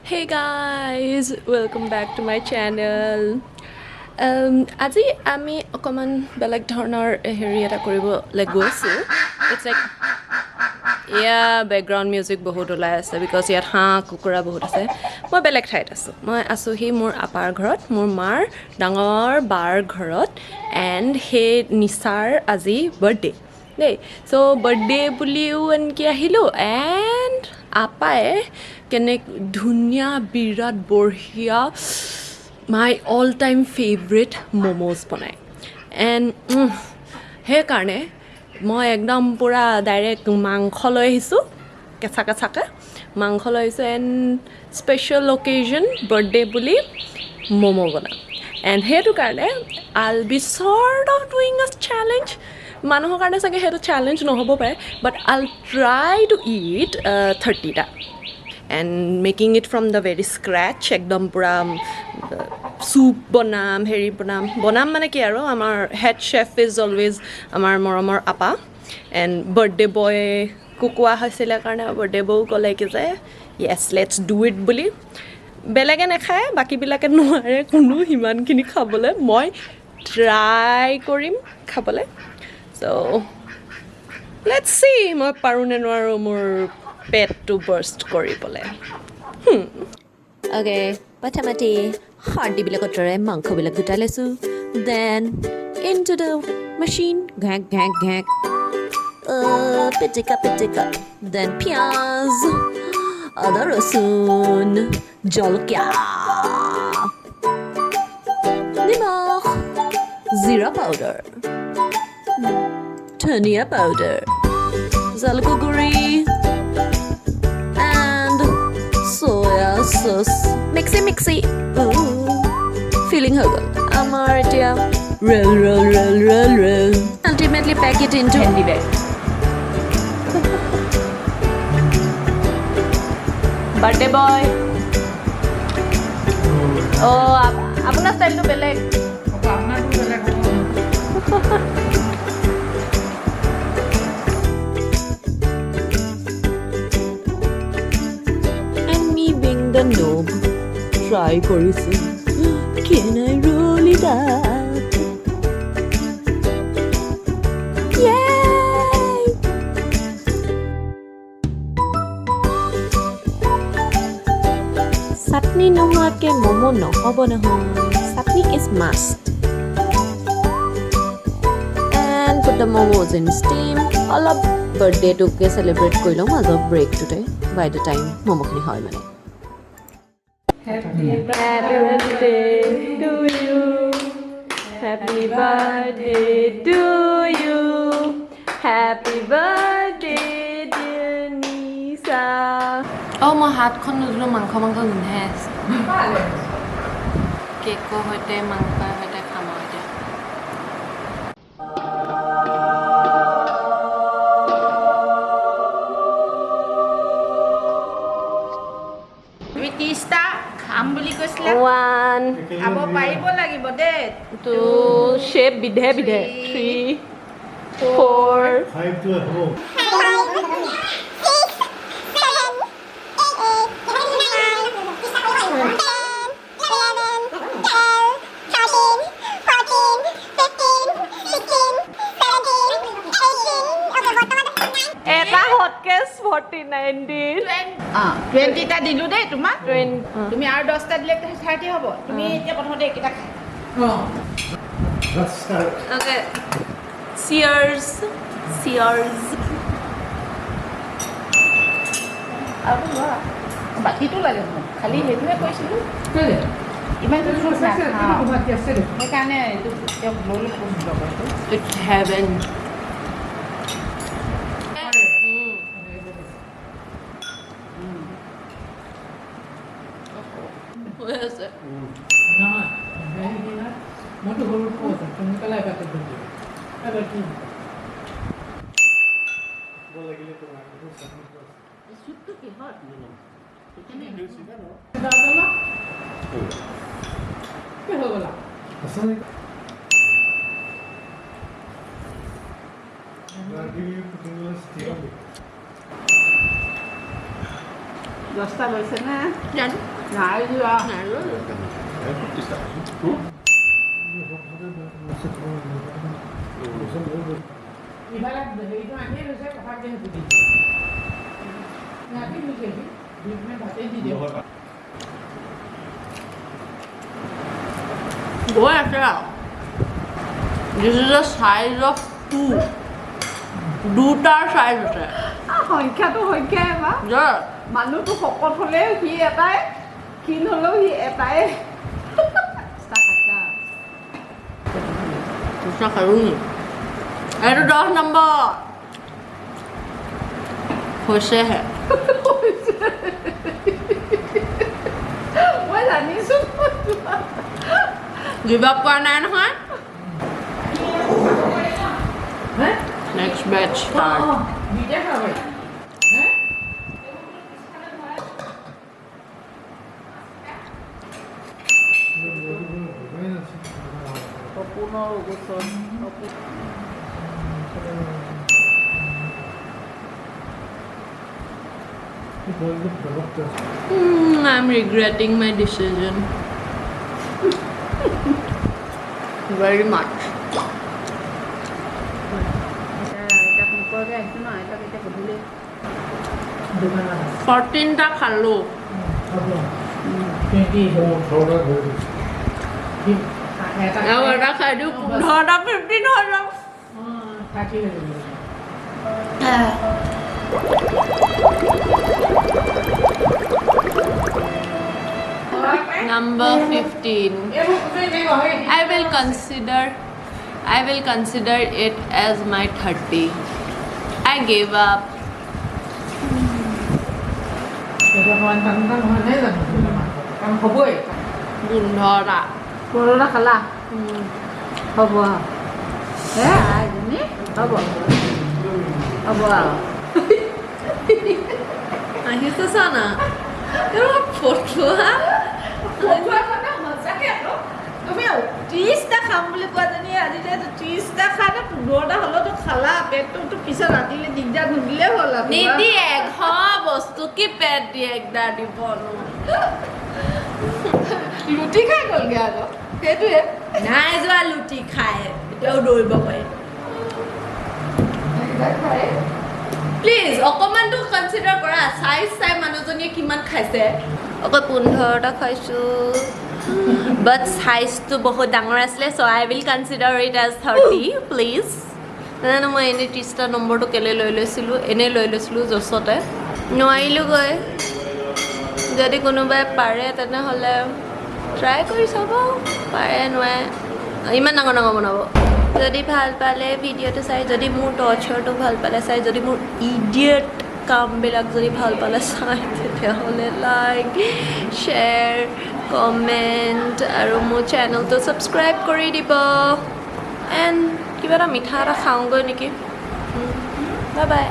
Hey guys, welcome back to my channel. আজি আমি অকমান বেলেগ ধৰণৰ হেৰি এটা কৰিবলৈ গৈছোঁ. It's like এয়া বেকগ্ৰাউণ্ড মিউজিক বহুত ওলাই আছে বিকজ ইয়াত হাঁহ কুকুৰা বহুত আছে. মই বেলেগ ঠাইত আছোঁ. মই আছোঁহি মোৰ আপাৰ ঘৰত, মোৰ মাৰ ডাঙৰ বাৰ ঘৰত. এণ্ড সেই নিচাৰ আজি বাৰ্থডে দেই. চ' বাৰ্থডে বুলিও এনেকৈ আহিলোঁ. এণ্ড আপাই ধুনীয়া বিৰাট বঢ়িয়া my all time favourite momos বনায়. এণ্ড সেইকাৰণে মই একদম পূৰা ডাইৰেক্ট মাংস লৈ আহিছোঁ, কেঁচাকৈ মাংস লৈ আহিছোঁ. এণ্ড স্পেচিয়েল অকেজন বাৰ্থডে বুলি ম'ম' বনাম. এণ্ড সেইটো কাৰণে I'll be sort of doing a challenge. মানুহৰ কাৰণে চাগে সেইটো চেলেঞ্জ নহ'ব পাৰে, but I'll try to eat 30টা. And making it from the very scratch. একদম পূৰা চুপ বনাম, হেৰি বনাম মানে কি আৰু আমাৰ হেড চেফ ইজ অলৱেজ আমাৰ মৰমৰ আপা. এণ্ড বাৰ্থডে বয় কোৱা হৈছিলে কাৰণে বাৰ্থডে বয়ো ক'লে কি যে য়েছ লেটছ ডু ইট বুলি. বেলেগে নাখায়, বাকীবিলাকে নোৱাৰে কোনো সিমানখিনি খাবলৈ. মই ট্ৰাই কৰিম খাবলৈ. চ' লেটছ চি মই পাৰোঁ নে নোৱাৰোঁ মোৰ পেটটো বাৰ্ষ্ট কৰিবলৈ. অ'কে, প্ৰথমতে হাৰ্ডিবিলাকৰ দৰে মাংসবিলাক গোটাই লৈছোঁ. দেন ইনটু দ্য মেচিন, ঘেক ঘেক ঘেক, পিটিকা. দেন পিঁয়াজ, আদা ৰচুন, জলকীয়া, নিমখ, জিৰা পাউডাৰ, ধনিয়া পাউডাৰ, জালুকৰ গুড়ি, soya sauce. Mixy. Feeling হৈ গ'ল আমাৰ এতিয়া. roll. Ultimately pack it into handy bag. Birthday boy. আপোনাৰ ষ্টাইলটো বেলেগ. The knob try কৰিছোঁ. Can I roll it up? Yay! চাটনি নোহোৱাকৈ ম'ম' নহ'ব নহয়. চাটনি is must. And put the momos in steam. অলপ বাৰ্থডেটোকে চেলিব্ৰেট কৰি লওঁ মাজৰ ব্ৰেকটোতে by the time ম'ম'খিনি হয় মানে. Happy birthday to you. Happy birthday to you. Happy birthday dear Nisa. মই হাতখন নুধুলো, মাংস গোন্ধাই আছে. কেকৰ সৈতে মাংসৰ সৈতে খাম আৰু এতিয়া. One, two, shape bidhe 3, 4, 5 to a home. 20টা দিলো দেই তোমাক. তুমি আৰু 10টা দিলে 30 হ'ব. তুমি এতিয়া প্ৰথমতে এইকেইটা খাই. Let's start. Okay. Cheers. আৰু বাকীটো লাগে মোক. খালি সেইটোৱে কৈছিলোঁ. ইমান সেইকাৰণে এইটো লৈ লগৰটো. It's heaven. What is it? Molto corposa, comunque l'hai fatto bene. Perché? Vuole che le trovare, questo è molto. È tutto che hot, no? Tutti gli inglesi, no? Guarda là. Che cosa là? Passate. Guarda, io putting the steel. 10টা লৈছে নে জানো নাই যোৱা আৰু ইফালে হেৰিটো আনিয়ে লৈছে কথাকে সেইটো দি ৰাতি লৈছে দি পিনে ভাতেই দি দিয়ক গৈ আছে আৰু this is the size of 2 দুটাৰ চাইজ আছে সংখ্যাটো সংখ্যাই বা যা মানুহটো শকত হ'লেও সি এটাই ক্ষীণ হ'লেও সি এটাই Bisa karuni. Itu 10 নম্বর. হৈছে হে. মই জানিছোঁ Give up কৰা নাই নহয়. হে Next batch start. দুইটা খাব পাৰি হে সপোনৰ গোচৰ I'm regretting my decision. Very much. এটা নোপোৱাকৈ আহিছোঁ ন এটা এতিয়া গধূলি 14টা খালো. আৰু এটা খাই দিওঁ 15টা 15 হৈ যাম. Number 15. I will consider it as my 30. I gave up. এটা সমান কাম নহয় নাই জানো কাম হ'বই 15টা. পৰলা খালা হ'ব হে আইজনী হ'ব হ'ব আৰু আহিছে চানা. এৰ ফটো হা. তুমি 30টা খাম বুলি কোৱা জানি আজি 30টা খাই 15টা হ'লেতো খালা পেটটো পিছত ৰাতিলে দিগদাৰ নুদিলে হ'ল আৰু নিদিয়ে ঘৰ বস্তু কি পেট দিয়ে একদা দিব লুটি খাই গ'লগে আকৌ সেইটোৱে নাই যোৱা লুটি খাই এতিয়াও দৌৰিব পাৰে প্লিজ অকণমানটো কনচিডাৰ কৰা চাইজ চাই মানুহজনীয়ে কিমান খাইছে অকল 15টা খাইছোঁ বাট চাইজটো বহুত ডাঙৰ আছিলে so' I will consider it as 30 please নাজানো মই এনেই 30টা নম্বৰটো কেলৈ লৈ লৈছিলোঁ জছতে নোৱাৰিলোঁগৈ যদি কোনোবাই পাৰে তেনেহ'লে ট্ৰাই কৰি চাব পাৰে নোৱাৰে ইমান ডাঙৰ ডাঙৰ বনাব যদি ভাল পালে ভিডিঅ'টো চাই যদি মোৰ টৰ্চাৰটো ভাল পালে চাই যদি মোৰ ইডিয়েট কামবিলাক যদি ভাল পালে চাই তেতিয়াহ'লে লাইক শ্বেয়াৰ কমেণ্ট আৰু মোৰ চেনেলটো ছাবস্ক্ৰাইব কৰি দিব এণ্ড কিবা এটা মিঠা এটা খাওঁগৈ নেকি বাই বাই